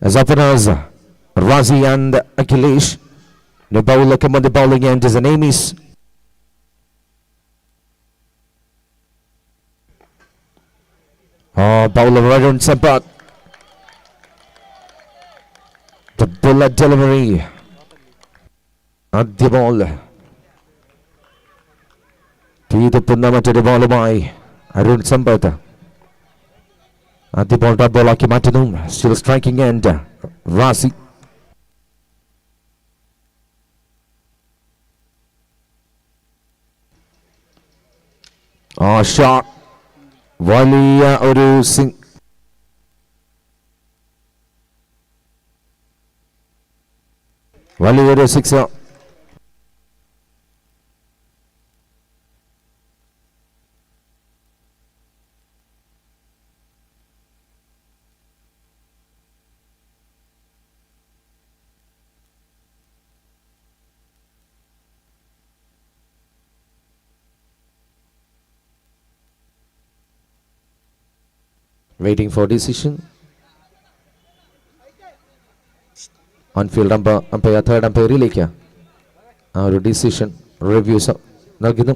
As openers, Razi and Akhilesh. The bowler come on the bowling end. His name is bowler Arun Sampath. The bullet delivery at the ball. തീതുപ്പുന്ന മറ്റൊരു ബോളുമായി അരുൺ സമ്പത്ത് ആദ്യ ball dot ബോളാക്കി മാറ്റുന്നു. Still striking and Razi. Shot വലിയ ഒരു വലിയൊരു six. Waiting for decision. On field umpire third umpire our decision reviews നൽകുന്നു.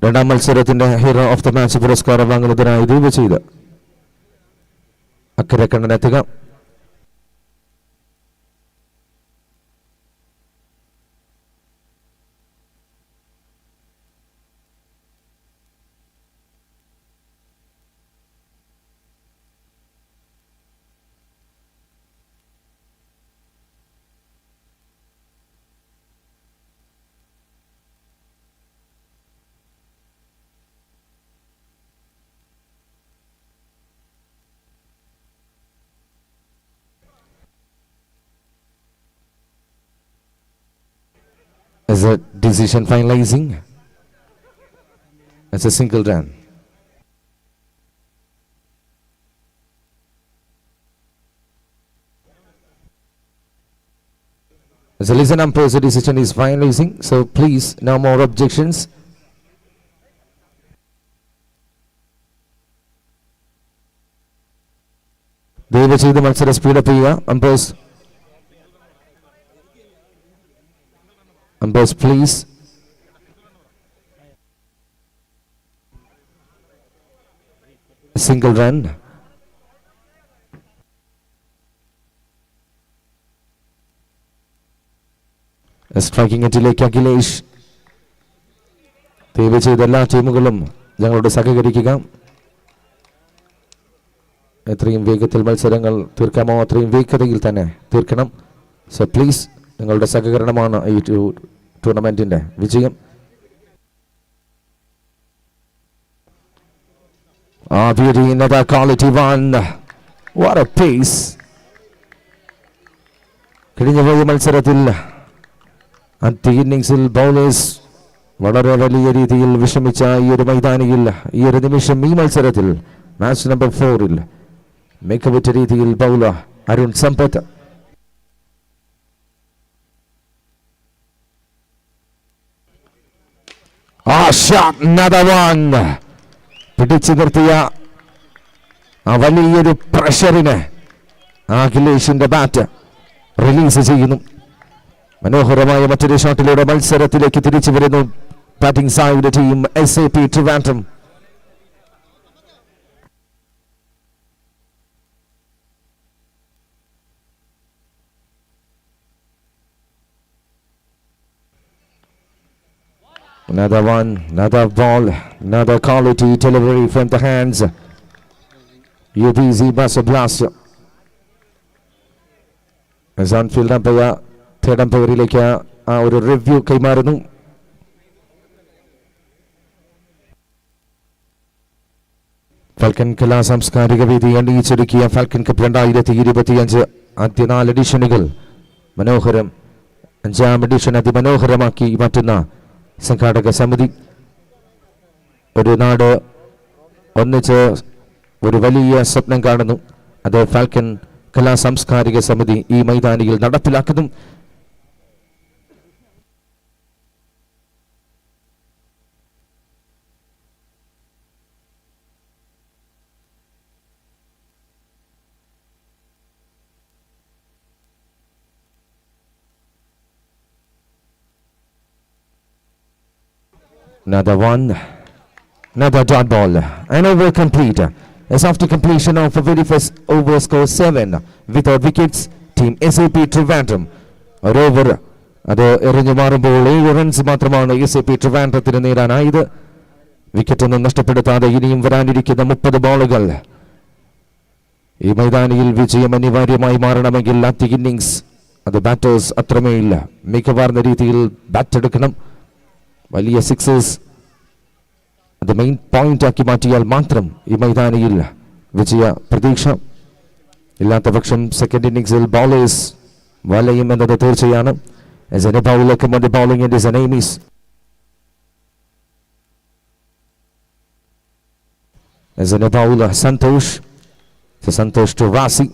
രണ്ടാം മത്സരത്തിന്റെ hero of the match പുരസ്കാരം വാങ്ങുന്നതിനായി രൂപ ചെയ്ത് അക്കരെ കണ്ണനെത്തുക. Is a decision finalizing? It's a single run. As a listen umpire, the decision is finalizing. So please, no more objections. ദയവ് ചെയ്ത് മത്സരം സ്പീഡപ്പ് ചെയ്യുക. Umpires Umpires, please. A single run. A striking അറ്റിലേക്ക് അഖിലേഷ്. ദയവ് ചെയ്ത് എല്ലാ ടീമുകളും ഞങ്ങളോട് സഹകരിക്കുക. എത്രയും വേഗത്തിൽ മത്സരങ്ങൾ തീർക്കാമോ അത്രയും വേഗതയിൽ തന്നെ തീർക്കണം. സോ പ്ലീസ് നിങ്ങളുടെ സഹകരണമാണ് ഈ ടൂർണമെന്റിന്റെ വിജയം. beauty, another quality one. What a pace. കഴിഞ്ഞ മത്സരത്തിൽ ആദ്യ ഇന്നിംഗ്സിൽ ബൗളേഴ്സ് വളരെ വലിയ രീതിയിൽ വിഷമിച്ച ഈ ഒരു മൈതാനിയിൽ ഈ ഒരു നിമിഷം ഈ മത്സരത്തിൽ മാച്ച് നമ്പർ 4-ൽ മികവുറ്റ രീതിയിൽ ബൗളർ അരുൺ സമ്പത്ത് shot, another one. പിടിച്ചു നിർത്തിയ ആ വലിയൊരു പ്രഷറിനെ അഖിലേഷിന്റെ ബാറ്റ് റിലീസ് ചെയ്യുന്നു. മനോഹരമായ മറ്റൊരു ഷോട്ടിലൂടെ മത്സരത്തിലേക്ക് തിരിച്ചു വരുന്നു batting side team SAP Trivandrum. Another one, another ball, another quality delivery from the hands. UBZ Buster Blaster. As on-field umpire, third umpire ആ ഒരു റിവ്യൂ കൈമാറുന്നു. ഫാൽക്കൺ കലാ സാംസ്കാരിക വേദി അണിയിച്ചൊരുക്കിയ ഫാൽക്കൺ കപ്പ് 2025 ആദ്യ 4 എഡിഷനുകൾ മനോഹരം 5ാം എഡിഷൻ അതിമനോഹരമാക്കി മാറ്റുന്ന സംഘാടക സമിതി. ഒരു നാട് ഒന്നിച്ച് ഒരു വലിയ സ്വപ്നം കാണുന്നു. അത് ഫാൽക്കൺ കലാ സാംസ്കാരിക സമിതി ഈ മൈതാനിയിൽ നടപ്പിലാക്കുന്നു. Another one, another dot ball, and over complete. As after completion of the very first over, score 7 without wickets. Team SAP Trivandrum ഒരു ഓവർ അത് എറിഞ്ഞു മാറുമ്പോൾ 7 റൺസ് മാത്രമാണ് SAP ട്രിവാൻഡ്രത്തിന് നേടാനായത്. വിക്കറ്റൊന്നും നഷ്ടപ്പെടുത്താതെ ഇനിയും വരാനിരിക്കുന്ന 30 ബോളുകൾ. ഈ മൈതാനിയിൽ വിജയം അനിവാര്യമായി മാറണമെങ്കിൽ ആദ്യ ഇന്നിംഗ്സ് അത് ബാറ്റേഴ്സ് അത്രമേയില്ല മികവാർന്ന രീതിയിൽ ബാറ്റ് എടുക്കണം. വലിയ സിക്സേഴ്സ് അത് മെയിൻ പോയിന്റ് ആക്കി മാറ്റിയാൽ മാത്രം ഈ മൈതാനിയിൽ വിജയ പ്രതീക്ഷ. ഇല്ലാത്ത പക്ഷം സെക്കൻഡ് ഇന്നിംഗ്സിൽ ബൗളേഴ്സ് വലയും എന്നത് തീർച്ചയാണ്. As a bowler come on the bowling and his name is as a bowler Santosh. So Santosh to Rasi.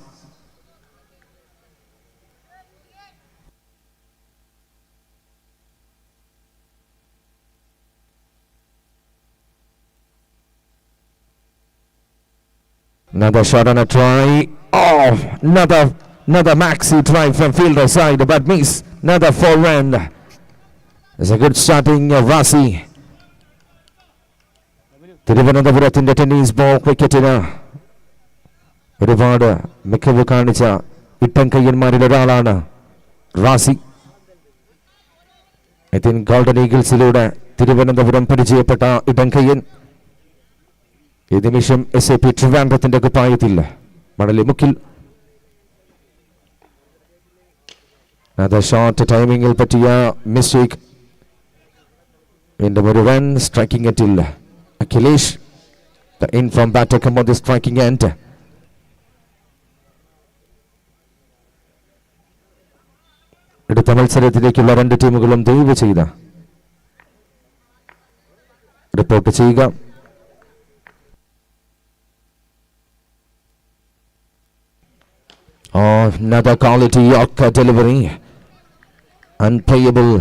Another shot on a try. Oh, another maxi try from fielder side, but miss. Another forehand. It's a good starting of Rasi. തിരുവനന്തപുരത്തിന്റെ tennis ball ക്രിക്കറ്റിന് ഒരുപാട് മികവ് കാണിച്ച ഇട്ടൻ കയ്യന്മാരിൽ ഒരാളാണ് Rasi. I think golden ഈഗിൾസിലൂടെ തിരുവനന്തപുരം പരിചയപ്പെട്ട ഇടൻ കയ്യൻ ഈ നിമിഷം SAP ട്രിവാൻഡ്രത്തിന്റെ കുപ്പായത്തിൽ മണലി മുക്കിൽ. അത് ഷോർട്ട് ടൈമിങ്ങിൽ പറ്റിയ മിസ്റ്റേക്ക്. വീണ്ടും ഒരു റൺ സ്ട്രൈക്കിംഗ് എറ്റിൽ Akhilesh. The in from batter come on the striking end. അടുത്ത മത്സരത്തിലേക്കുള്ള 2 ടീമുകളും ദയവ് ചെയ്ത റിപ്പോർട്ട് ചെയ്യുക. Oh, another quality Yorker delivery. Unplayable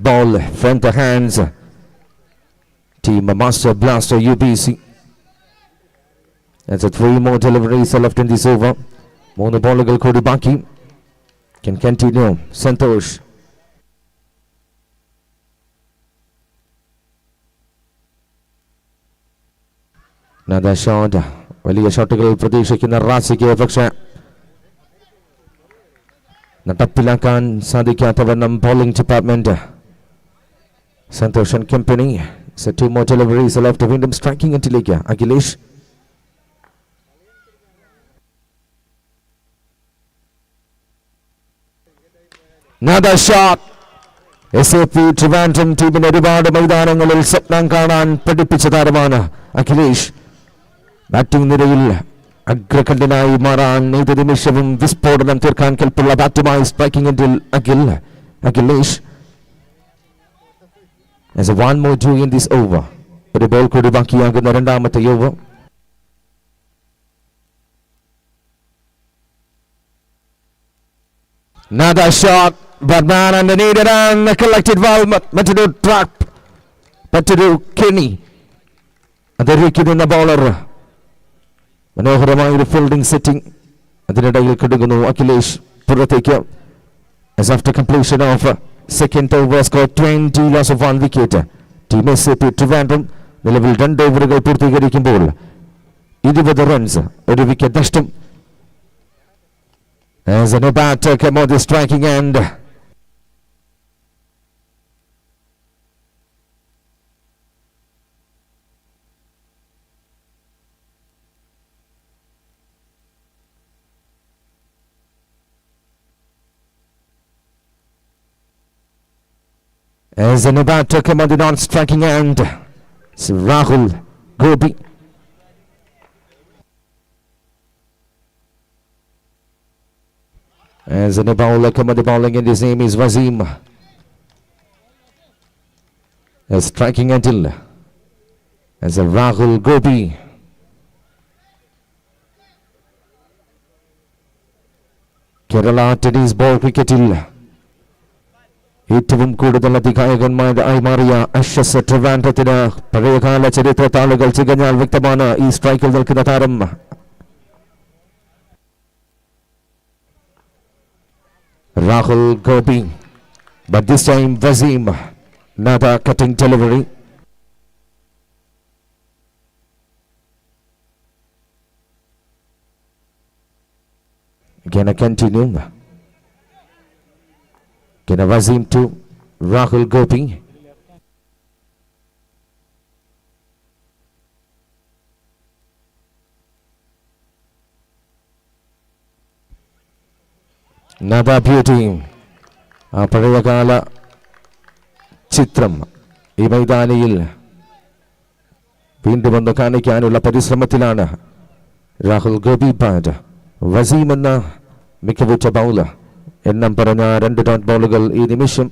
ball from the hands. Team Master Blaster UBC. That's a 3 more deliveries left in this over. 3 bowluകൾ കൂടി ബാക്കി. Can continue. Santosh. Another shot. വലിയ ഷോട്ടുകൾ പ്രതീക്ഷിക്കുന്ന റാസിക്ക് പക്ഷേ നടപ്പിലാക്കാൻ സാധിക്കാത്തവണ്ണം bowling department. Santhosh and company. 2 more deliveries left. വീണ്ടും striking എറ്റിലേക്ക് Akhilesh. Another shot. SAP Trivandrum ടീമിന് ഒരുപാട് മൈതാനങ്ങളിൽ സ്വപ്നം കാണാൻ പഠിപ്പിച്ച താരമാണ് അഖിലേഷ്. ബാറ്റിംഗ് നിരയിൽ അഗ്രകണ്ഠനായി മാറാൻ ഏത് നിമിഷവും വിസ്ഫോടനം തീർക്കാൻ കെൽപ്പുള്ള ബാറ്റുമായി സ്ട്രൈക്കിംഗ് എൻഡിൽ Akhilesh. As a 1 more due in this over. ഒരു ബോൾ കൂടി ബാക്കിയാകുന്ന രണ്ടാമത്തെ over. Another shot, but man underneath it and collected well. മറ്റൊരു ട്രാപ്പ്, മറ്റൊരു കെണി അതൊരുക്കുന്ന ബോളർ. മനോഹരമായ ഒരു ഫീൽഡിംഗ് സെറ്റിംഗ്. അതിനിടയിൽ കിടങ്ങുന്നു അഖിലേഷ് പുറത്തേക്ക്. As after completion of second over, score 20, loss of 1 wicket. Team SAP Trivandrum നിലവിൽ 2 ഓവറുകൾ പൂർത്തീകരിക്കുമ്പോൾ 20 റൺസ്, 1 വിക്കറ്റ് നഷ്ടം. As a no batter come on the striking end. As a no batter come on the non-striking end. It's Rahul Gopi. As a bowler come on the bowling and his name is Wasim. A striking until as a Rahul Gopi. Kerala tennis ball cricket-il ഏറ്റവും കൂടുതൽ അധികായകന്മാരായി മാറിയ അശ്വസ് ട്രിവാൻഡ്രത്തിന് പഴയകാല ചരിത്ര താളുകൾ ചികഞ്ഞാൽ വ്യക്തമാണ് ഈ സ്ട്രൈക്കിൽ നിൽക്കുന്ന താരം. Rahul Gopi, but this time Wasim, another cutting delivery. Again a continue. Again a Wasim to Rahul Gopi. Another beauty. ആ പഴയകാല ചിത്രം ഈ മൈതാനിയിൽ വീണ്ടും ഒന്ന് കാണിക്കാനുള്ള പരിശ്രമത്തിലാണ് രാഹുൽ ഗോപി. ബാറ്റ് വസീം എന്ന മികവുറ്റ ബൗളർ, എണ്ണം പറഞ്ഞ 2 ഡോട്ട് ബോളുകൾ ഈ നിമിഷം.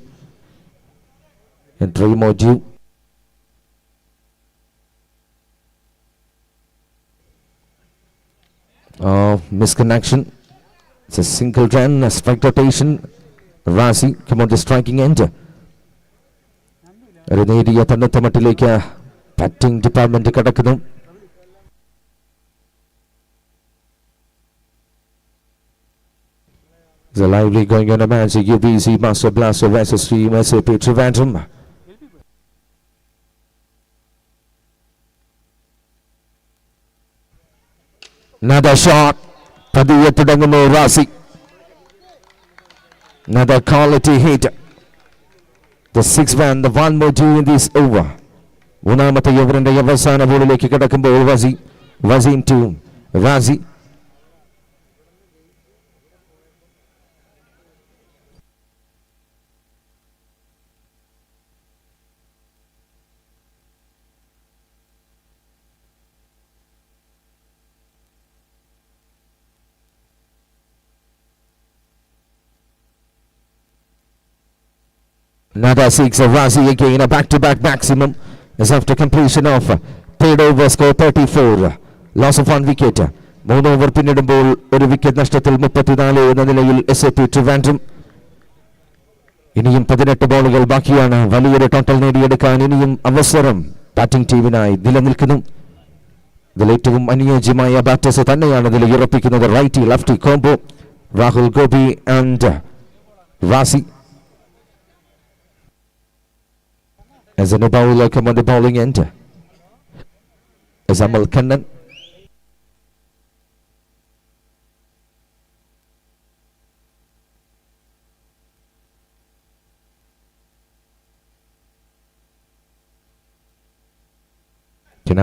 Misconnection. It's a single run, a strike rotation. Rasi come on the striking end. ഒരു നേരിയ തണ്ണുത്തമട്ടിലേക്ക് ബാറ്റിംഗ് ഡിപ്പാർട്ട്മെന്റ് കടക്കുന്നു. The lively going on a match. UBC Master Blaster versus Team SAP Trivandrum. Another shot. പതിയെ തുടങ്ങുന്നു Razi. Another quality hit. The 6th one, the one more due in this over. മൂന്നാമത്തെ ഓവറിന്റെ അവസാന ബോളിലേക്ക് കടക്കുമ്പോൾ Wasim to Razi. Another 6 of Razi again, a back-to-back maximum is after completion of third over, score 34, loss of 1 wicket. 3 over പിന്നിടുമ്പോൾ ഒരു wicket നഷ്ടത്തിൽ 34 എന്ന നിലയിൽ SAP Trivandrum. ഇനിയും 18 ബോളുകൾ ബാക്കിയാണ്. വലിയൊരു ടോട്ടൽ നേടിയെടുക്കാൻ ഇനിയും അവസരം ബാറ്റിംഗ് ടീമിനായി നിലനിൽക്കുന്നു. ഇതിൽ ഏറ്റവും അനുയോജ്യമായ ബാറ്റേഴ്സ് തന്നെയാണ് ഇതിൽ ഉറപ്പിക്കുന്നത്. Righty lefty combo Rahul Gopi and Rasi. As a bowler come on the bowling end as Amal Kannan.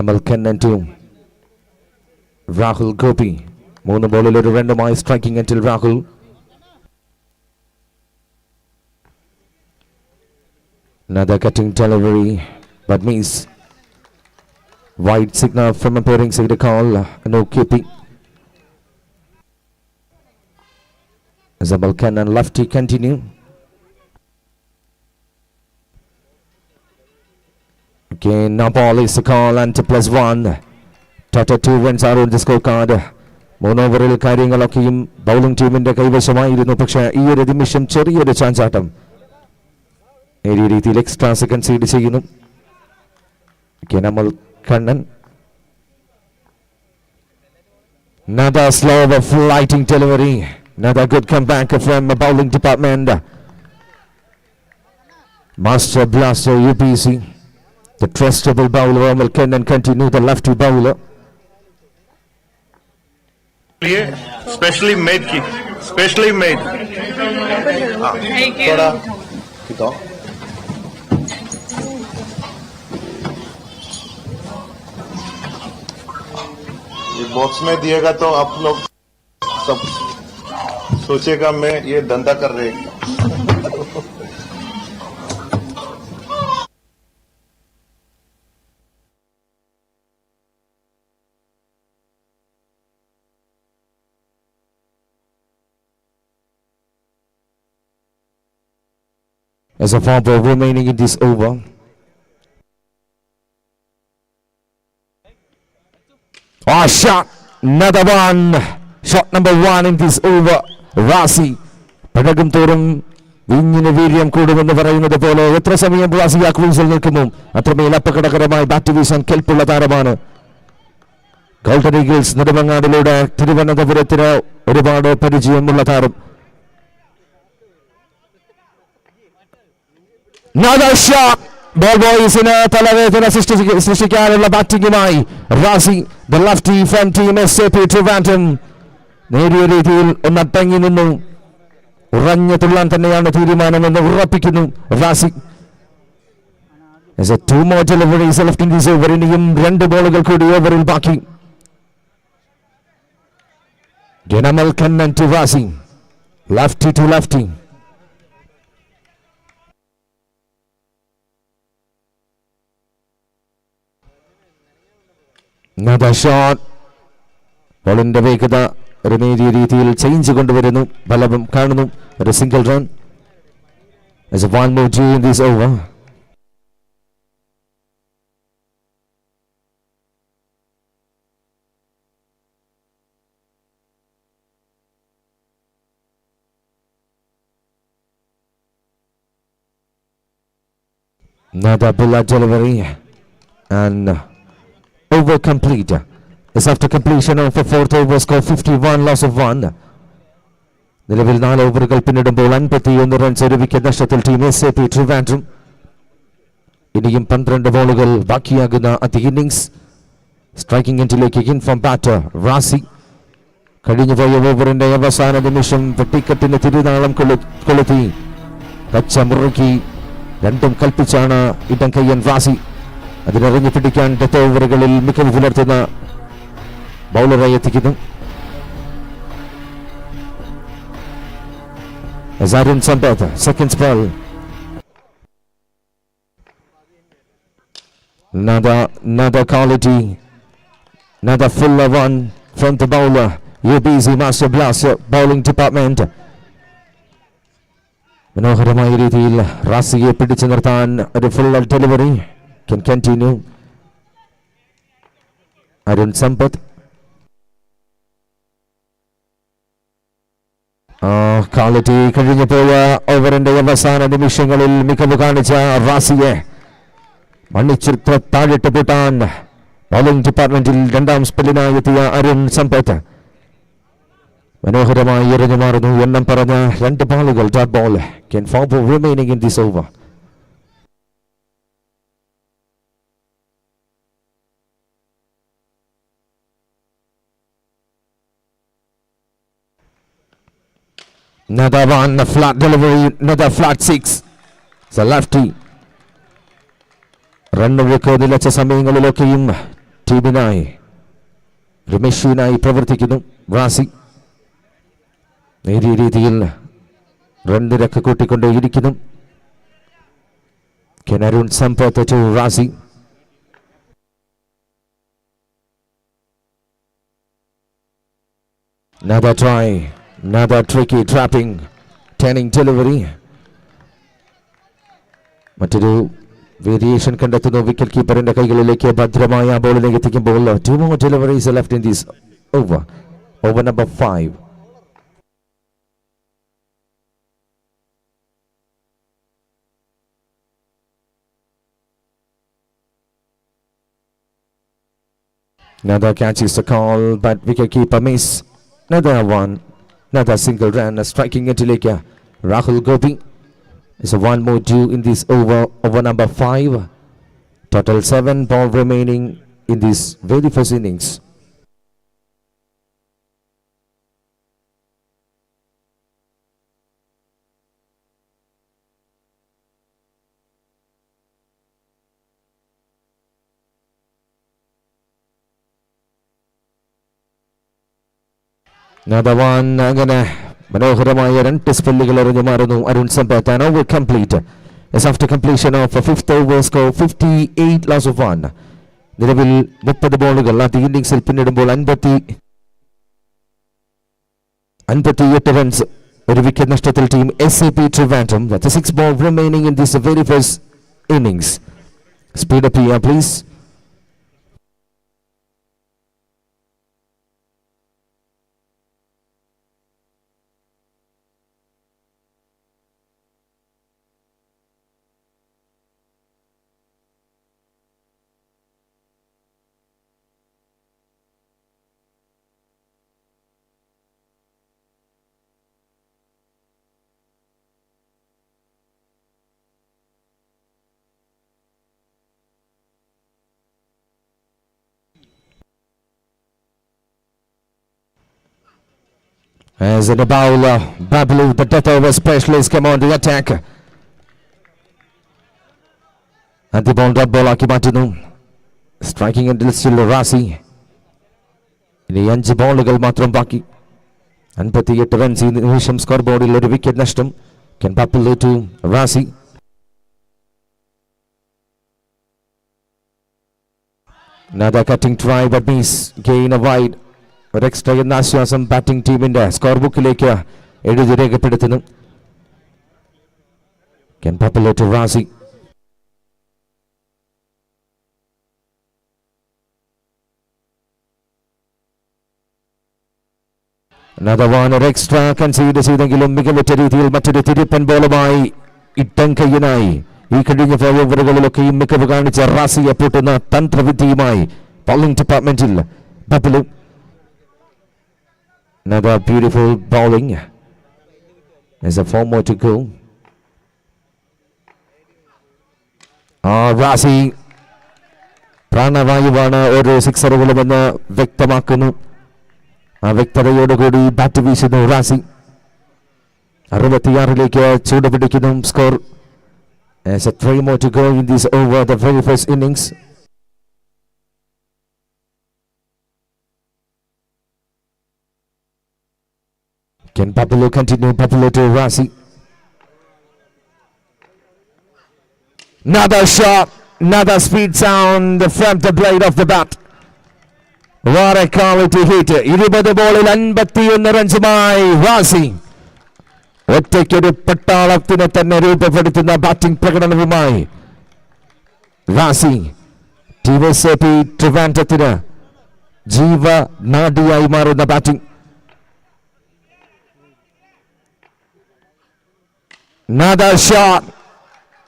Amal Kannan to Rahul Gopi. 3 bowler ഒരു റണ്ണുമായി striking until Rahul. Another cutting delivery, but means wide signal from appearing side call. No keeping. Zabal Khan and lefty continue. Again, now ball is the call and to +1. Total 2 runs are on the scorecard. 3 ഓവറിൽ കാര്യങ്ങളൊക്കെയും bowling ടീമിന്റെ കൈവശമായിരുന്നു. പക്ഷേ ഈ ഒരു നിമിഷം ചെറിയൊരു ചാഞ്ചാട്ടം നേരിയ രീതിയിൽ extras concede ചെയ്യുന്നു. Amal Kannan. Another slow of lighting delivery. Another good comeback from the bowling department. Master Blaster UBC. The trustable bowler Amal Kannan continue the lefty bowler. Specially made kick. Specially made. Thank you. ये box में दिएगा तो आप लोग सब सोचेगा मैं ये धंधा कर रहे. As a 4 ball remaining in this over, shot. Another one. Shot number 1 in this over. Razi പഴകും തോറും വിഞ്ഞിന് വീര്യം കൂടുമെന്ന് പറയുന്നത് പോലെ എത്ര സമയം റാസി ആ ക്രീസിൽ നിൽക്കുന്നു അത്രമേൽ അപകടകരമായി ബാറ്റ് വീശാൻ കെൽപ്പുള്ള താരമാണ്. ഗോൾഡൻ ഈഗിൾസ് നെടുമങ്ങാടിലൂടെ തിരുവനന്തപുരത്തിന് ഒരുപാട് പരിചയമുള്ള താരം. Another shot. ബോൾ ബോയ്സിന് തലവേദന സൃഷ്ടിക്കാനുള്ള ബാറ്റിംഗുമായി Rasi, the lefty from team SAP Trivandrum. നേരിയ രീതിയിൽ ഒന്നടങ്ങി നിന്നു. ഉറഞ്ഞു തുള്ളാൻ തന്നെയാണ് തീരുമാനമെന്ന് ഉറപ്പിക്കുന്നു Razi. There's a 2 more deliveries left in this over. ഇനിയും 2 ബോളുകൾ കൂടി ഓവറിൽ ബാക്കി. Genamal Kannan to Razi, lefty to lefty. Another shot. ബോളിന്റെ വേഗത ഒരു നേരിയ രീതിയിൽ ചേഞ്ച് കൊണ്ടുവരുന്നു. ബലം കാണുന്നു. ഒരു single run. There's 1 more due in this over. Another bullet delivery and over complete. It's after completion of the 4th over, score 51, loss of 1. നിലവിൽ 4 ഓവറുകൾ പിന്നിടുമ്പോൾ 51 റൺസ് ഒരു വിക്കറ്റ് നഷ്ടത്തിൽ ടീം SAP ട്രിവാൻഡ്രം. ഇനിയും 12 ബോളുകൾ ബാക്കിയാകുന്ന ആദ്യ ഇന്നിംഗ്സ്. സ്ട്രൈക്കിംഗ് എൻഡിലേക്ക് ഇൻഫോം ബാറ്റർ റാസി. കഴിഞ്ഞുപോയ ഓവറിന്റെ അവസാന നിമിഷം വെട്ടിക്കെട്ടിന് തിരുനാളം കൊളുത്തി കച്ച മുറുക്കി രണ്ടും കൽപ്പിച്ചാണ് ഇടം കയ്യൻ റാസി. അതിനെറിഞ്ഞു പിടിക്കാൻ 10 ഓവറുകളിൽ മികവ് പുലർത്തുന്ന ബൗളറെ എത്തിക്കുന്നു. Arun Sampath, second spell. Another quality, another fuller one from the bowler. UBC Master Blaster bowling department. മനോഹരമായ രീതിയിൽ റാസിയെ പിടിച്ചു നിർത്താൻ ഒരു full delivery. Can continue. Arun Sampath. Quality കഴിഞ്ഞു പോയ ഓവറിന്റെ അവസാന നിമിഷങ്ങളിൽ മികവ് കാണിച്ച റാസിയെ മണ്ണിച്ചിത്ര താഴിട്ട് പൂട്ടാൻ ബൗളിംഗ് ഡിപ്പാർട്ട്മെന്റിൽ 2ാം സ്പെല്ലിനായി എത്തിയ അരുൺ സമ്പത്ത് മനോഹരമായി എറിഞ്ഞു മാറുന്നു. എണ്ണം പറഞ്ഞ 2 ബോളുകൾ dot ball. Can 4 remaining in this over. Another one, a flat delivery, another flat 6. It's a lefty. റണ്ണുകൾക്ക് നിലച്ച സമയങ്ങളിലൊക്കെയും ടീമിനായി രമേശിനായി പ്രവർത്തിക്കുന്നു റാസി. നേരിയ രീതിയിൽ റൺ നിരക്ക് കൂട്ടിക്കൊണ്ടേയിരിക്കുന്നു. Arun Sampath to Razi. Another try. Another tricky trapping, turning delivery. മറ്റൊരു വേരിയേഷൻ കണ്ടെത്തുന്നു. വിക്കറ്റ് കീപ്പറിന്റെ കൈകളിലേക്ക് ഭദ്രമായ ബോളിലേക്ക് എത്തിക്കുമ്പോൾ 2 more deliveries left in this over. Over number 5. Another catch is the call, but wicket keeper miss. Another one. Another single run, striking എൻഡിലേക്ക് Rahul Gopi. Is 1 more due in this over. Over number 5. Total 7 ball remaining in this very first innings. Another one. അങ്ങനെ മനോഹരമായ 2 സ്പെല്ലുകൾ എറിഞ്ഞു മാറുന്നു അരുൺ സമ്പത്ത്. And over complete. As after completion of 5th over, score 58, loss of 1. നിലവിൽ 30 ബോളുകൾ ആദ്യ ഇന്നിംഗ്സിൽ പിന്നിടുമ്പോൾ 58 runs ഒരു wicket നഷ്ടത്തിൽ team SAP Trivandrum. That's 6 ball remaining in this very first innings. Speed up here, please. As in the bowler, Babalu, the death over specialist, come on the attack. And the ball dot ball ആക്കി മാറ്റുന്നു. Striking until still Rasi. ഇനി 5 ബോളുകൾ മാത്രം ബാക്കി. 58 runs ഈ നിമിഷം score ബോർഡിൽ ഒരു wicket നഷ്ടം. Can Babalu to Rasi. Another cutting try but miss. Gain a wide. ഒരു എക്സ്ട്രാ എന്ന ആശ്വാസം ബാറ്റിംഗ് ടീമിന്റെ സ്കോർ ബുക്കിലേക്ക് എഴുതി രേഖപ്പെടുത്തുന്നു. Can Babalu to Rasi. Another one, ഒരു എക്സ്ട്രാ കൺസീഡ് ചെയ്തെങ്കിലും മികവുറ്റ രീതിയിൽ മറ്റൊരു തിരിപ്പൻ ബോളുമായി ഇട്ടം കയ്യനായി ഈ കഴിഞ്ഞ 4 ഓവറുകളിലൊക്കെയും മികവ് കാണിച്ച റാസിയെ പൂട്ടുന്ന തന്ത്രവിദ്യയുമായി ബൗളിംഗ് ഡിപ്പാർട്ട്മെന്റിൽ Bablu. Another beautiful bowling. There's a 4 more to go. Razi പ്രാണവായുവാണ് ഓരോ സിക്സറുകളുമെന്ന് വ്യക്തമാക്കുന്നു. ആ വ്യക്തതയോടുകൂടി ബാറ്റ് വീശുന്നു Razi. 66ലേക്ക് ചൂടുപിടിക്കുന്നു score. There's a 3 more to go in this over the very first innings. Can Babalu continue? Babalu to Rasi. Another shot, another speed sound from the blade of the bat. What a quality hit. 20 ബോളിൽ 51 റൺസുമായി റാസി ഒറ്റയ്ക്കൊരു പട്ടാളത്തിനെ തന്നെ രൂപപ്പെടുത്തുന്ന batting പ്രകടനവുമായി Razi team SAP ട്രിവാൻഡ്രത്തിന് ജീവനാഡിയായി മാറുന്ന batting. Another shot,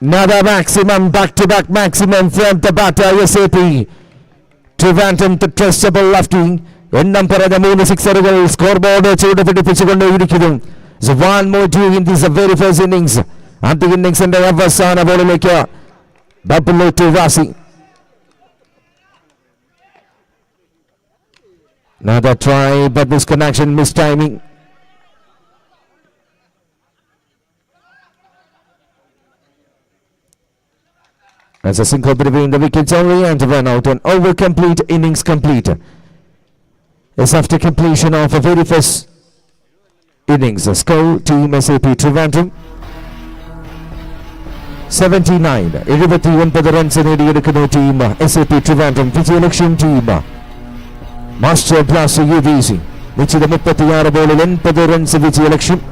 another maximum, back-to-back maximum from the batter SAP Trivandrum, the trustable lefty. എണ്ണം പറഞ്ഞ 3 സിക്സറുകൾ score board ചൂടുപിടിപ്പിച്ചുകൊണ്ടേയിരിക്കുന്നു. So one more due in this very first innings. ആദ്യ ഇന്നിംഗ്സിന്റെ അവസാന ബോളിലേക്ക് Babalu to Rasi. Another try but misconnection, mistiming. As a single between the wickets only and run out, and over complete, innings complete. As after completion of the very first innings, score team SAP Trivandrum 79. 79 runs നേടിയെടുക്കുന്ന team SAP Trivandrum. വിജയലക്ഷ്യം team master blaster UVC നിശ്ചിത 36 ബോളിൽ 80 runs വിജയലക്ഷ്യം.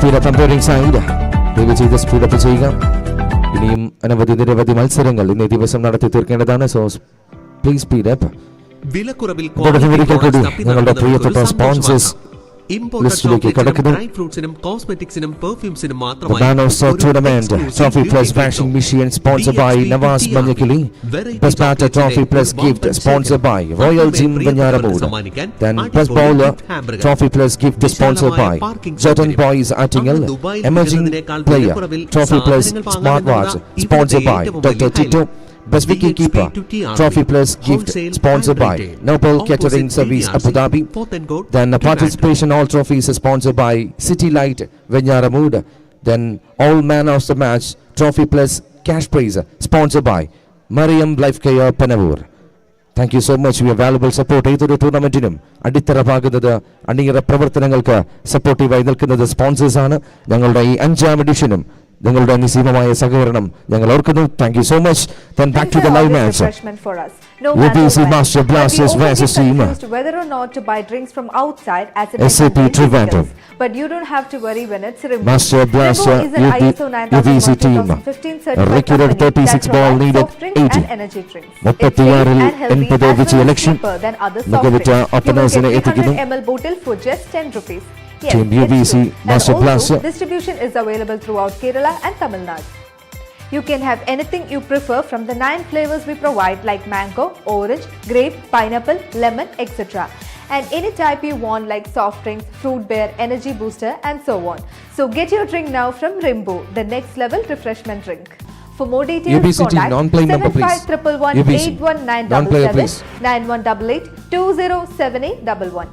Speed up comparing side. ദയവ് ചെയ്ത് speed up ചെയ്യുക. ഇനിയും അനവധി നിരവധി മത്സരങ്ങൾ ഇന്നേ ദിവസം നടത്തി തീർക്കേണ്ടതാണ്. So please speed up. ഞങ്ങളുടെ പ്രിയപ്പെട്ട സ്പോൺസേഴ്സ് ലിസ്റ്റിലേക്ക് കടക്കുന്നു. Banana Store Tournament Trophy Plus Washing Machine sponsored by Nawaz Manyakili. Best Batter Trophy Plus Gift sponsored by Royal Gym Banyaramud. Then Best Bowler Trophy Plus Gift sponsored by Jordan Boys Attingal. Emerging Player Trophy Plus Smartwatch sponsored by Dr. Tito. Best Wicket Keeper Trophy Plus Gift sponsored by Noble Catering Service Abu Dhabi. Then Participation All Trophies sponsored by City Light Venyaramud. Then All Man of the Match Trophy Plus Cash Prize sponsored by Mariam Life Care Panavur. Thank you so much. We have valuable support. ഏതൊരു ടൂർണമെന്റിനും അടിത്തറവാകുന്നത് അണിയറ പ്രവർത്തനങ്ങൾക്ക് സപ്പോർട്ടീവായി നിൽക്കുന്നത് sponsors ആണ്. ഞങ്ങളുടെ ഈ 5ാം എഡിഷനും നിങ്ങളുടെ നിസ്സീമമായ സഹകരണം ഞങ്ങൾ ഓർക്കുന്നു. Thank you so much. Then back to the live match. UBC Master Blasters versus team whether or not to buy drinks from outside as it SAP Trivandrum. But you don't have to worry when it's Rimbo. Master Blaster UBC team required 36 ball needed 80. 36-ൽ 80 വിജയ ലക്ഷ്യം മികവുറ്റ ഒപ്പനേഴ്സിനെ എത്തിക്കുന്നു. ml bottle for just 10 rupees. Yes, Team UBC Master Blaster. Distribution is available throughout Kerala and Tamil Nadu. You can have anything you prefer from the 9 flavors we provide like mango, orange, grape, pineapple, lemon, etc. And any type you want like soft drinks, fruit bear, energy booster and so on. So get your drink now from Rimbo, the next level refreshment drink. For more details, UBC team, contact non-play number, please. 7511 UBC, non-player, 8197 please. 9188 207811.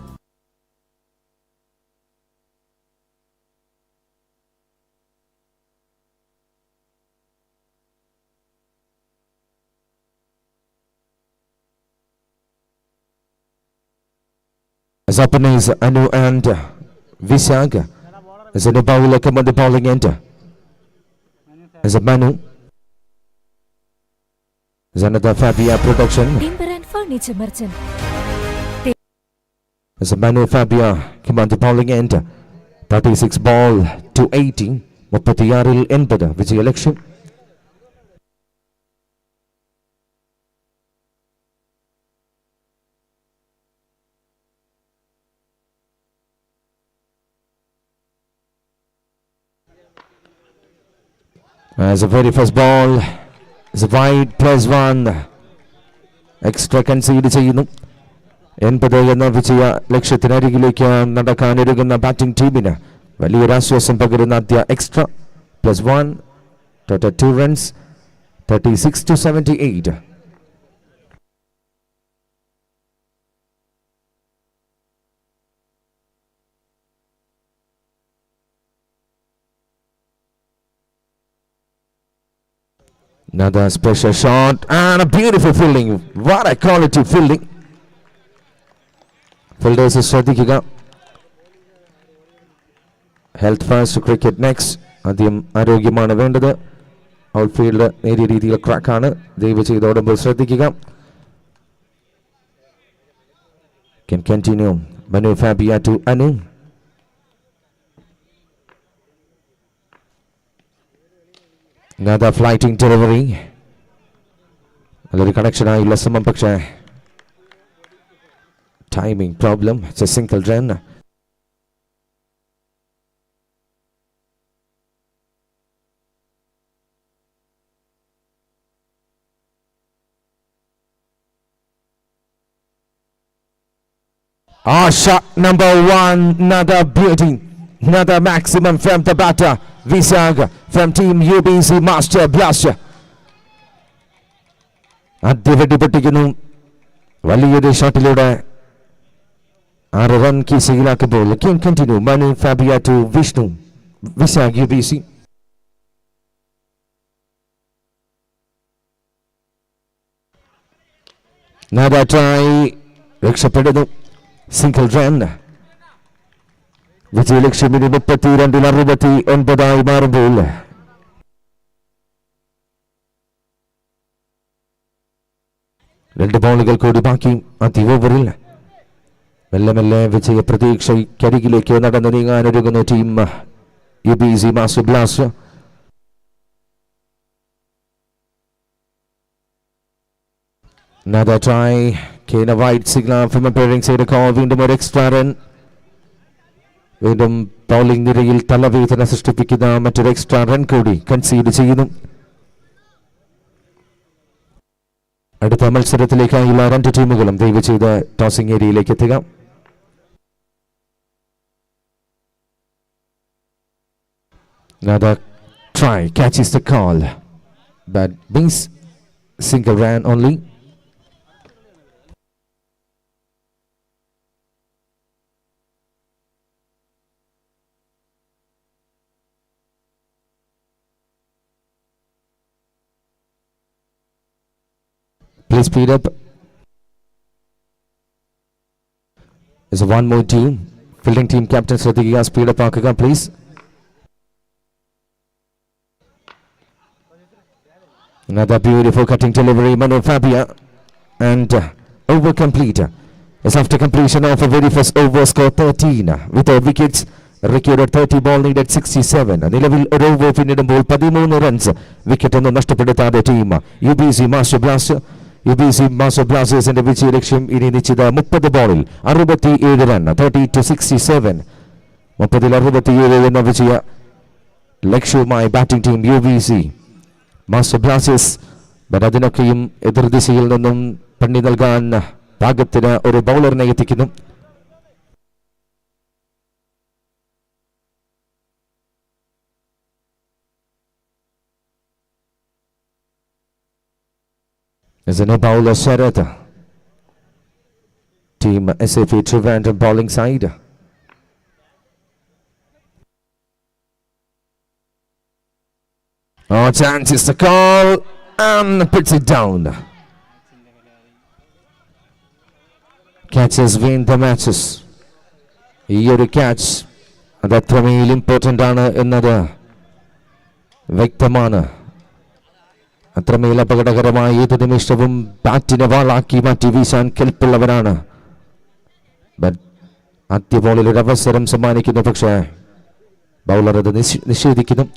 As openers Anu and Vishag. As a bowler come on the bowling end. As a Manu. As another Fabia production. Timber and furniture merchant. As a Manu Fabia come on the bowling end. 36 ball to 80. 36-ൽ 80 വിജയ ലക്ഷ്യം. As a very first ball is a wide +1 extra concede ചെയ്യുന്നു. 80 എന്ന വിജയ ലക്ഷ്യത്തിനരികിലേക്ക് നടക്കാനൊരുങ്ങുന്ന batting ടീമിന് വലിയൊരു ആശ്വാസം പകരുന്ന ആദ്യ extra +1 total 2 runs 36 to 78. Another special shot and a beautiful fielding. What a quality fielding. Fielders ശ്രദ്ധിക്കുക. Health first cricket next. ആദ്യം ആരോഗ്യമാണ് വേണ്ടത്. ഔട്ട്ഫീൽഡ് നേരിയ രീതിയിൽ ക്രാക്കാണ്. ദയവ് ചെയ്ത് ഓടുമ്പോൾ ശ്രദ്ധിക്കുക. Can continue. Manu Fabia to Anu. Another flighting delivery. നല്ലൊരു കണക്ഷൻ ആയില്ല ശ്രമം, പക്ഷേ timing problem. It's A single run. Shot number 1, another beauty, another maximum from the batter. Vishag from team UBC Master Blaster. ആദ്യ വെടി പൊട്ടിക്കുന്നു. വലിയൊരു ഷോട്ടിലൂടെ 6 run കീശയിലാക്കുമ്പോൾ can continue. Manu Fabia to Vishnu. Vishag UBC. Another try. രക്ഷപ്പെടുന്നു. Single run. വിജയലക്ഷ്യമിന് 32-69 മാറുമ്പോൾ രണ്ട് ബോളുകൾ കൂടി ബാക്കി. ആദ്യ ഓവറിൽ മെല്ലെ മെല്ലെ വിജയ പ്രതീക്ഷയ്ക്കരികിലേക്ക് നടന്നു നീങ്ങാനൊരുങ്ങുന്ന team UBC Master Blaster. Another try. Kane a wide signal from appearing side call. വീണ്ടും ഒരു എക്സ്ട്രാ റൺ. വീണ്ടും ബൗളിംഗ് നിരയിൽ തലവേദന സൃഷ്ടിപ്പിക്കുന്ന മറ്റൊരു എക്സ്ട്രാ റൺ കൂടി കൺസീഡ് ചെയ്യുന്നു. അടുത്ത മത്സരത്തിലേക്കായുള്ള രണ്ട് ടീമുകളും ദയവ് ചെയ്ത് ടോസിംഗ് ഏരിയയിലേക്ക് എത്തുക. Another try catches the call, but means single run only. Please speed up. There's one more team. Fielding team captain ശ്രദ്ധിക്കുക. Speed up ആക്കുക please. Another beautiful cutting delivery, Manu Fabia, and over complete. As after completion of a very first over, score 13 without wickets. Recorded 30 ball needed 67. നിലവിൽ ഒരു over പിന്നിടുമ്പോൾ 13 runs wicket ഒന്നും നഷ്ടപ്പെടുത്താതെ team UBC master ബ്ലാസ്റ്റേഴ്സിന്റെ വിജയ ലക്ഷ്യം ഇനി നിശ്ചിത 30 ബോളിൽ 67 റൺ 30-67. 30-67 എന്ന വിജയ ലക്ഷ്യവുമായി batting team UBC master blasters. അതിനൊക്കെയും എതിർദിശയിൽ നിന്നും പണി നൽകാൻ പാകത്തിന് ഒരു ബൗളറിനെ എത്തിക്കുന്നു. As a bowler Sharad, team SAP Trivandrum bowling side. Oh, chance is the call and puts it down. Catches win the matches. Here catch അത് അത്രമേൽ ഇമ്പോർട്ടൻ്റ് ആണ് എന്നത് വ്യക്തമാണ്. അത്രമേൽ അപകടകരമായ ഏത് നിമിഷവും ബാറ്റിനെ വാളാക്കി മാറ്റി വീശാൻ കെൽപ്പുള്ളവരാണ്. ആദ്യ ബോളിൽ ഒരു അവസരം സമ്മാനിക്കുന്നു, പക്ഷേ ബൗളർ അത് നിഷേധിക്കുന്നു.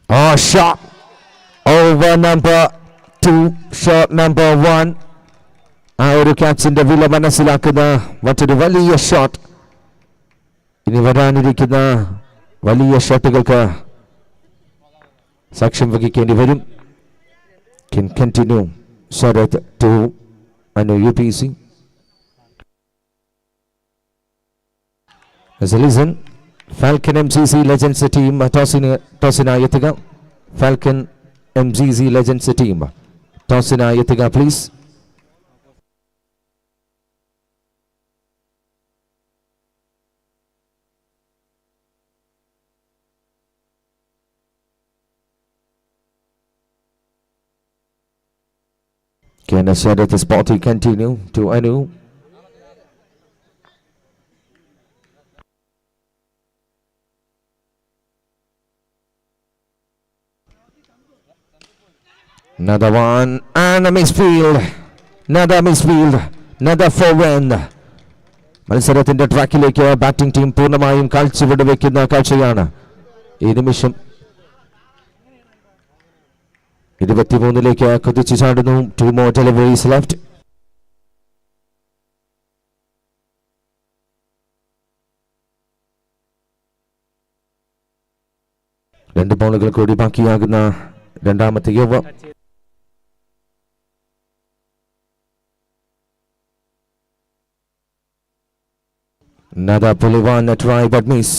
Oh, shot over number 2, shot number 1. ആ ഒരു ക്യാച്ചിന്റെ വില മനസ്സിലാക്കുന്ന മറ്റൊരു വലിയ ഷോട്ട്. ഇനി വരാനിരിക്കുന്ന വലിയ ഷോട്ടുകൾക്ക് സാക്ഷ്യം വഹിക്കേണ്ടി വരും. Can continue Sharad to Anu UPC. As a listen, Falcon MCC Legends team tossinaയി എത്തുക. Falcon MCC Legends team tossinaയി എത്തുക please. Can Sharad Sporty continue to Anu? Another one and a misfield. Another misfield. Another forehand. മത്സരത്തിന്റെ ട്രാക്കിലേക്ക് batting team പൂർണ്ണമായും കാഴ്ചവിട വയ്ക്കുന്ന കാഴ്ചയാണ് ഈ നിമിഷം. 23 കുതിച്ചു ചാടുന്നു. 2 more deliveries left. രണ്ട് ബോളുകൾ കൂടി ബാക്കിയാകുന്ന രണ്ടാമത്തെ over. Another Pulivan try but miss.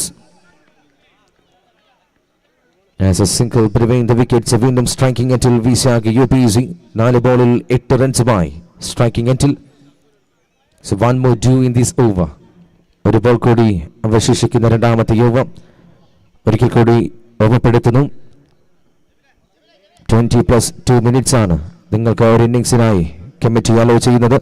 As a single between the wickets, വീണ്ടും സ്ട്രൈക്കിംഗ് എൻഡിൽ വീശാകി UPC. 4 ബോളിൽ 8 റൺസുമായി സ്ട്രൈക്കിംഗ് എൻഡിൽ. So one more due in this over. ഒരു ബോൾ കൂടി അവശേഷിക്കുന്ന രണ്ടാമത്തെ ഓവർ. ഒരിക്കൽ കൂടി ഓർമ്മപ്പെടുത്തുന്നു, 20+2 minutes ആണ് നിങ്ങൾക്ക് ഒരു ഇന്നിംഗ്സിനായി കമ്മിറ്റി അലോ ചെയ്യുന്നത്.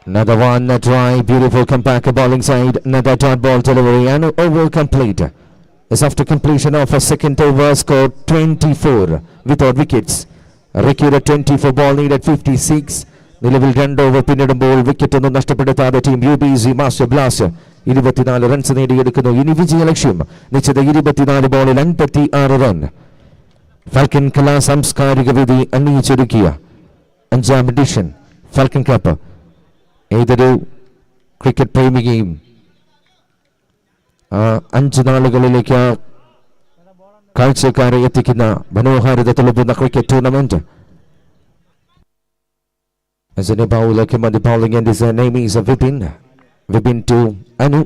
Another one, a try, beautiful comeback, bowling side, another dot ball delivery and over complete. As after completion of a second over, scored 24 without wickets. Recorded 24 ball needed 56. നിലവിൽ 2 over പിന്നിടുമ്പോൾ wicket ഒന്നും നഷ്ടപ്പെടുത്താതെ team UBC master blaster 24 runs നേടിയെടുക്കുന്നു. ഇനി വിജയ ലക്ഷ്യം നിശ്ചിത 24 ബോളിൽ 56 റൺ. ഫാൽക്കൺ കലാ സാംസ്കാരിക വേദി അണിയിച്ചൊരുക്കിയ 5ാം എഡിഷൻ ഫാൽക്കൺ കപ്പ് ഏതൊരു ക്രിക്കറ്റ് പ്രേമികയും 5 നാളുകളിലേക്ക് കാഴ്ചക്കാരെ എത്തിക്കുന്ന മനോഹാരിത തുളുമ്പുന്ന cricket tournament. As a bowler came on the bowling end, his name is Vipin. Vipin to Anu.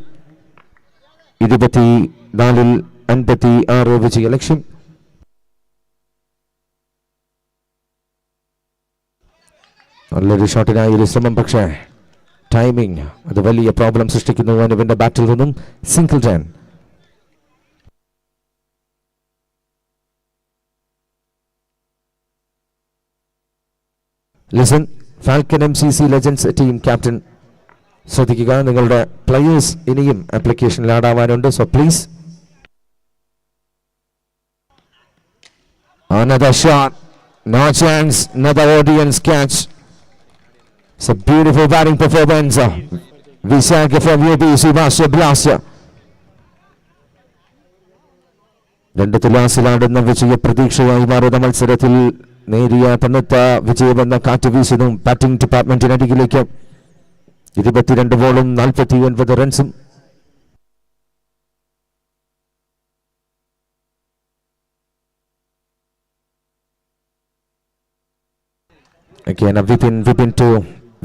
24-ൽ 56 വിജയ ലക്ഷ്യം. നല്ലൊരു ഷോട്ടിനായി ഒരു ശ്രമം, പക്ഷേ ടൈമിംഗ് അത് വലിയ പ്രോബ്ലം സൃഷ്ടിക്കുന്നു. അനുവിന്റെ ബാറ്റിൽ നിന്നും single run listen, falcon MCC legends team captain ശ്രദ്ധിക്കുക, നിങ്ങളുടെ പ്ലെയേഴ്സ് ഇനിയും ആപ്ലിക്കേഷനിൽ ആടാവാനുണ്ട്. So please. Another shot, no chance, another audience catch. It's a beautiful batting performance. Visakha from UBC Master Blaster. രണ്ട് തുലാസിലാടുന്ന വിജയ പ്രതീക്ഷയായി മാറുന്ന മത്സരത്തിൽ നേരിയ തണുത്ത വിജയമെന്ന കാറ്റ് വീശുന്നു ബാറ്റിംഗ് ഡിപ്പാർട്ട്മെന്റിനരികിലേക്ക്. 22 ബോളും 49 റൺസും. Again, a Vipin to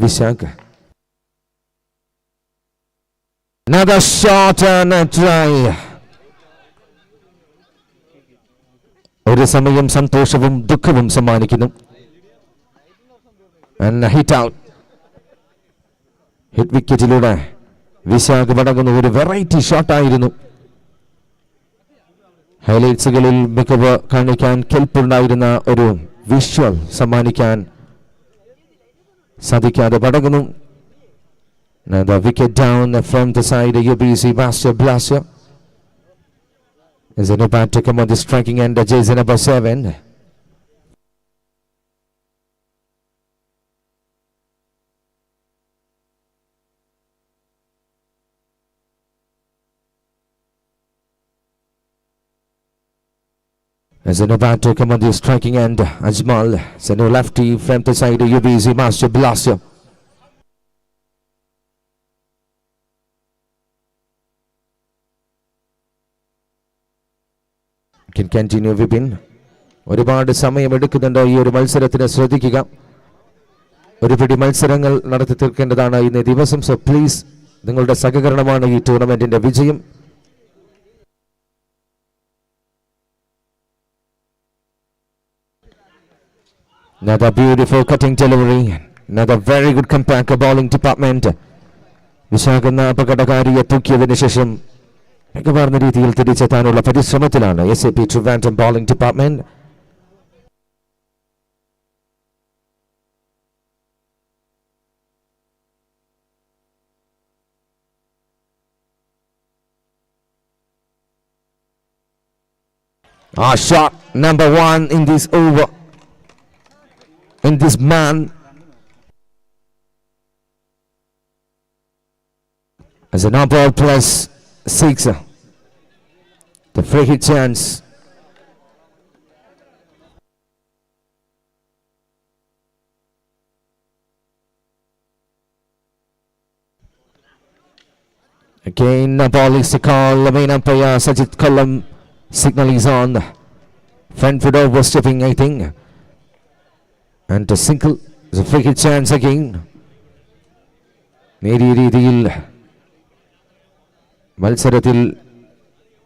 Visakha. Another shot and a try. ഒരു സമയം സന്തോഷവും ദുഃഖവും സമ്മാനിക്കുന്നു. And hit out. ഹിറ്റ് വിക്കറ്റിലൂടെ വിശാഖ മടങ്ങുന്ന ഒരു വെറൈറ്റി ഷോട്ടായിരുന്നു. ഹൈലൈറ്റ്സുകളിൽ മികവ് കാണിക്കാൻ കെൽപ്പുണ്ടായിരുന്ന ഒരു വിഷ്വൽ സമ്മാനിക്കാൻ സാധിക്കാതെ മടങ്ങുന്നു. The wicket down from the side of UBC Master Blaster. Is a new bat to come on the striking end, jersey number 7. As a new bat to come on the striking end, Ajmal. It's a new lefty from the side of UBC Master Blaster. Can continue Vipin. ഒരുപാട് സമയമെടുക്കുന്നുണ്ട് ഈ ഒരു മത്സരത്തിന്. ശ്രദ്ധിക്കുക, ഒരുപിടി മത്സരങ്ങൾ നടത്തി തീർക്കേണ്ടതാണ് ഇന്നേ ദിവസം. സോ പ്ലീസ്, നിങ്ങളുടെ സഹകരണമാണ് ഈ ടൂർണമെന്റിന്റെ വിജയം. Another beautiful cutting delivery. Another very good compact bowling department. Vishakha എന്ന അപകടകാരിയെ തൂക്കിയതിനു ശേഷം മികവാർന്ന രീതിയിൽ തിരിച്ചെത്താനുള്ള പരിശ്രമത്തിലാണ് SAP Trivandrum bowling department. Shot number 1 in this over. In this man. As a number plus 6. The free hit chance. Again, the ball is to call. The main umpire, Sajid Kollam, signal is on. Front foot overstepping, I think. And a single. There's a free hit chance again. നേരിയ രീതിയിൽ മത്സരത്തിൽ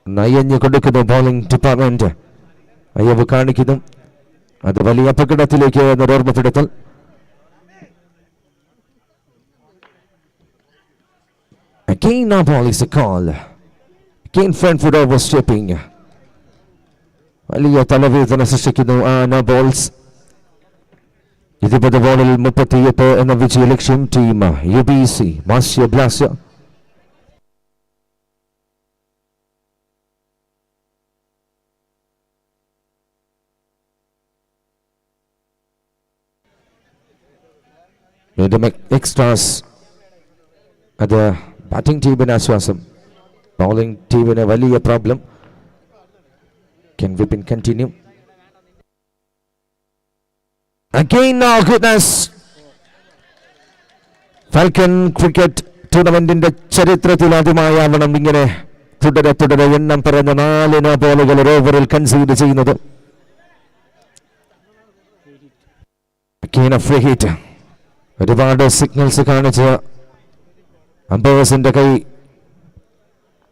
നയഞ്ഞു കൊടുക്കുന്നു bowling department. അയവ് കാണിക്കുന്നു. അത് വലിയ അപകടത്തിലേക്ക് എന്നൊരു ഓർമ്മപ്പെടുത്തൽ. Again, no ball is a call. Again, front foot overstepping. വലിയ തലവേദന സൃഷ്ടിക്കുന്നു ആ നോ ബോൾസ്. 20 ബോളിൽ 38 എന്ന വിജയ ലക്ഷ്യം ടീം UBC മാസ്റ്റർ ബ്ലാസ്റ്റർ. വീണ്ടും എക്സ്ട്രാസ്. അത് ബാറ്റിംഗ് ടീമിന് ആശ്വാസം, ബോളിംഗ് ടീമിന് വലിയ problem. Can Vipin continue? Again, oh goodness. Falcon cricket ടൂർണമെന്റിന്റെ ചരിത്രത്തിൽ ആദ്യമായാവണം ഇങ്ങനെ തുടരെ എണ്ണം പറഞ്ഞ 4 ബോളുകൾ ഒരു ഓവറിൽ കൺസീഡ് ചെയ്യുന്നത്. Again, a free hit. ഒരുപാട് സിഗ്നൽസ് കാണിച്ച് അമ്പേഴ്സിന്റെ കൈ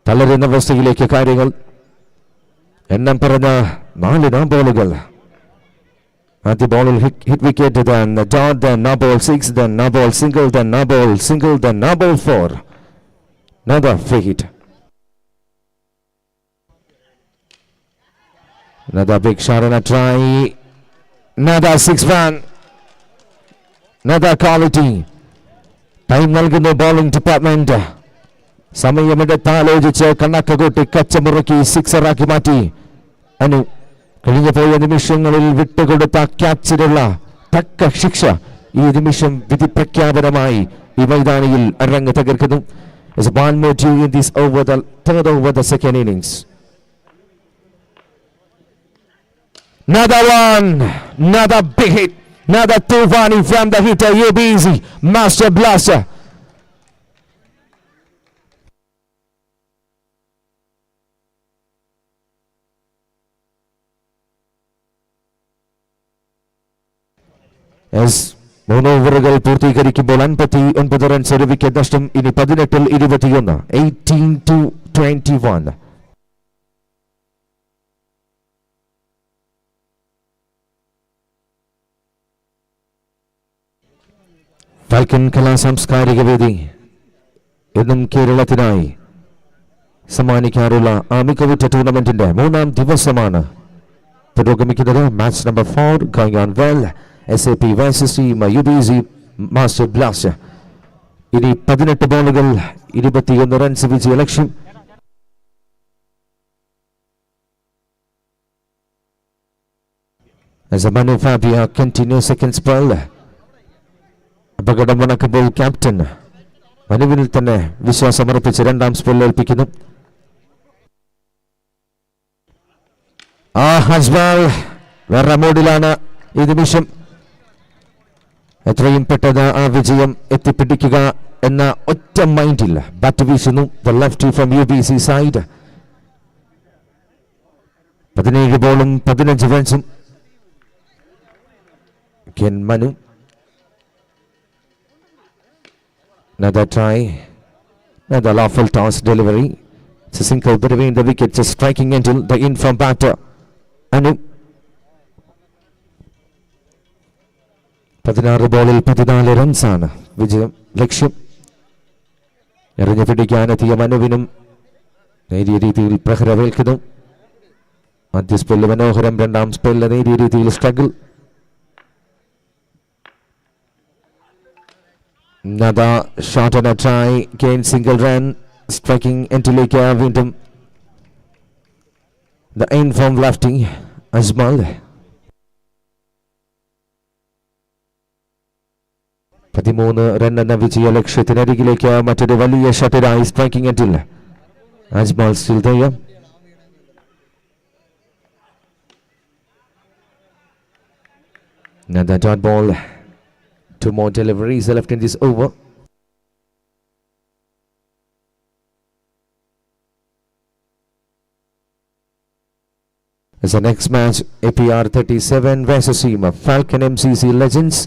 തളരുന്ന അവസ്ഥയിലേക്ക് കാര്യങ്ങൾ. എണ്ണം പറഞ്ഞ 4 ബോളുകൾ. ആദ്യ ബോളിൽ hit wicket, then dot, then no ball 6, then no ball single, then no ball single, then no ball 4. Another free hit. Another big shot and a try. Another 6 run. Another quality. Time നൽകുന്നു bowling department. സമയമെടുത്താലോചിച്ച് കണ്ണക്ക കൂട്ടി കച്ചമുറക്കി സിക്സറാക്കി മാറ്റി. അനു കഴിഞ്ഞുപോയ നിമിഷങ്ങളിൽ വിട്ടുകൊടുത്ത ക്യാച്ചിനുള്ള തക്ക ശിക്ഷ ഈ നിമിഷം വിധി പ്രഖ്യാപനമായി ഈ മൈതാനിയിൽ അരങ്ങ് തകർക്കുന്നു. One more due in this over, the third over the second innings. Another one, another big hit, another Tufani from the hitter UBZ Master Blaster. As 3 ഓവറുകൾ പൂർത്തീകരിക്കുമ്പോൾ 59 runs, ഒരു വിക്കറ്റ് നഷ്ടം. ഇനി 18-ൽ 21, 18-21. ഫാൽക്കൺ കലാ സാംസ്കാരിക വേദി എന്നും കേരളത്തിനായി സമ്മാനിക്കാറുള്ള ആ മികവുറ്റ ടൂർണമെന്റിന്റെ 3ാം ദിവസമാണ് പുരോഗമിക്കുന്നത്. Match number 4 going on well. SAP versus team UBZ Master Blaster. ഇനി 18 ബോളുകൾ 21 റൺസ് വിജയ ലക്ഷ്യം. As a Manu Fabia continues second spell. അപകടം വണക്കുമ്പോൾ ക്യാപ്റ്റൻ മനുവിനിൽ തന്നെ വിശ്വാസമർപ്പിച്ച് 2ാം സ്പെൽ ഏൽപ്പിക്കുന്നു. ഹസ്ബാൽ വേറെ മോഡിലാണ് ഈ നിമിഷം. എത്രയും പെട്ടെന്ന് ആ വിജയം എത്തിപ്പിടിക്കുക എന്ന ഒറ്റ മൈൻഡില്ല ബാറ്റ് വീശുന്നു the left from UBC side. 17 ബോളും 15 റൺസും. Ken Manu. Another try, another lawful toss delivery. It's a single between the wickets, just striking until the in from batter Anu. 16 ബോളിൽ 14 റൺസാണ് വിജയം ലക്ഷ്യം. എറിഞ്ഞു പിടിക്കാനെത്തിയ മനുവിനും നേരിയ രീതിയിൽ പ്രഹരവേൽക്കുന്നു. ആദ്യ സ്പെല്ല് മനോഹരം, 2ാം സ്പെല്ല് നേരിയ രീതിയിൽ struggle. Another shot and a try, gain single run, striking endലേക്ക് വീണ്ടും the in from lefty Ajmal. 13 run എന്ന വിജയ ലക്ഷ്യത്തിനരികിലേക്ക് മറ്റൊരു വലിയ ഷട്ടിലായി സ്ട്രൈക്കിംഗ് എൻഡിൽ Ajmal still there. Another dot ball. 2 more deliveries left in this over. As the next match, APR 37 versus team of Falcon MCC Legends.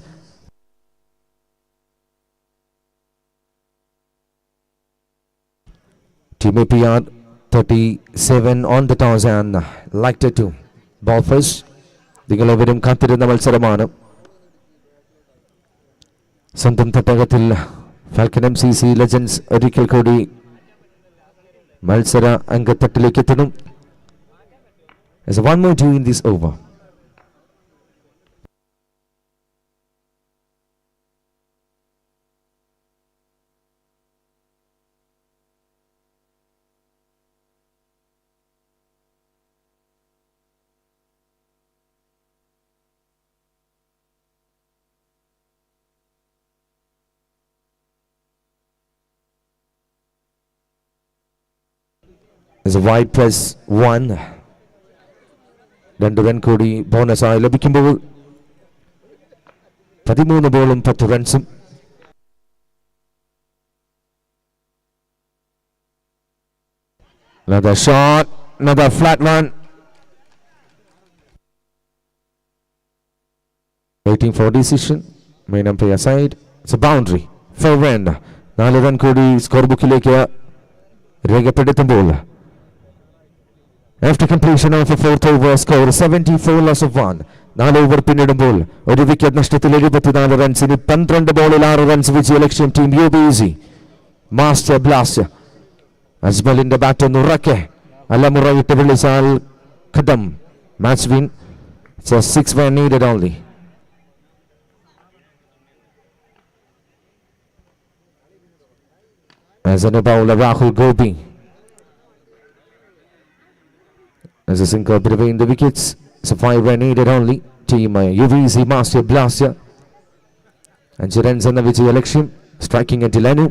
Team APR 37 on the toss and liked to ball first. നിങ്ങളെവരും കാത്തിരുന്ന മത്സരമാണ്. സ്വന്തം തട്ടകത്തിൽ falcon MCC legends ഒരിക്കൽ കൂടി മത്സര അംഗത്തട്ടിലേക്ക് എത്തുന്നു. There's one more due in this over. There's a wide press 1. 2 run കൂടി ബോണസായി ലഭിക്കുമ്പോൾ 13 ബോളും 10 റൺസും. Another shot, another flat one. Waiting for decision. Main umpire side. It's a boundary. 4 run. 4 run കൂടി score ബുക്കിലേക്ക് രേഖപ്പെടുത്തുമ്പോൾ after completion of a 4th over, score 74 loss of 1. 4 over പിന്നിടുമ്പോൾ ഒരു wicket നഷ്ടത്തിൽ 74 runs. ഇനി 12 ബോളിൽ 6 റൺസ് വിജയ ലക്ഷ്യം ടീം UBZ മാസ്റ്റർ ബ്ലാസ്റ്റർ. അജ്മലിന്റെ bat ഒന്ന് ഉറക്കെ അലമുറയിട്ട് വിളിച്ചാൽ ഖദം match win. 6 run needed only. As a bowler, Rahul Gopi. As a sinker between the wickets. So 5 run needed only. Team UVC Master Blaster. And runs on the Vijay election. Striking at Delanu.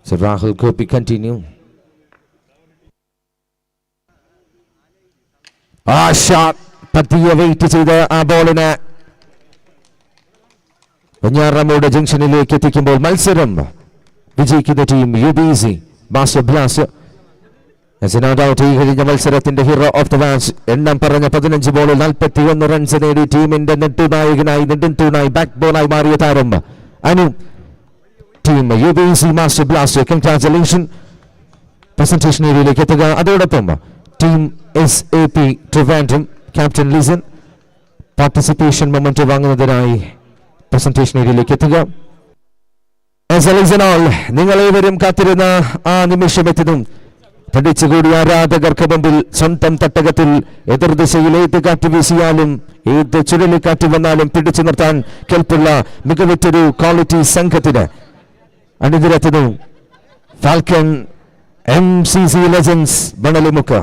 So Rahul Gopi continue. Shot. പതിയെ wait ചെയ്ത് ആ ബോളിന് വെഞ്ഞാറമൂട് ജംഗ്ഷനിലേക്ക് എത്തിക്കുമ്പോൾ മത്സരം വിജയിക്കുന്ന team UBC master blast. ഈ കഴിഞ്ഞ മത്സരത്തിന്റെ hero of the match എണ്ണം പറഞ്ഞ 15 ബോളിൽ 41 റൺസ് നേടി ടീമിന്റെ നെടുനായകനായി ബാക്ക് ബോണായി മാറിയ താരം Anu. Team UBC master blast congratulation. Presentation ഏരിയയിലേക്ക് എത്തുക. അതോടൊപ്പം team SAP Trivandrum captain listen participation moment വാങ്ങുന്നതിനായി പ്രസന്റേഷൻ ഏരിയയിലേക്ക് എത്തുക. നിങ്ങളേവരും കാത്തിരുന്ന ആ നിമിഷം എത്തുന്നു. പഠിച്ചുകൂടിയ ആരാധകർക്ക് മുമ്പിൽ സ്വന്തം തട്ടകത്തിൽ എതിർദിശയിൽ ഏത് കാറ്റ് വീശിയാലും ഏത് ചുഴലിക്കാറ്റ് വന്നാലും പിടിച്ചു നിർത്താൻ കെൽപ്പുള്ള മികവുറ്റൊരു ക്വാളിറ്റി സംഘത്തിന് അണിനിരത്തുന്നു ഫാൽക്കൺ MCC ലെജൻസ് ബണലിമുക്ക്.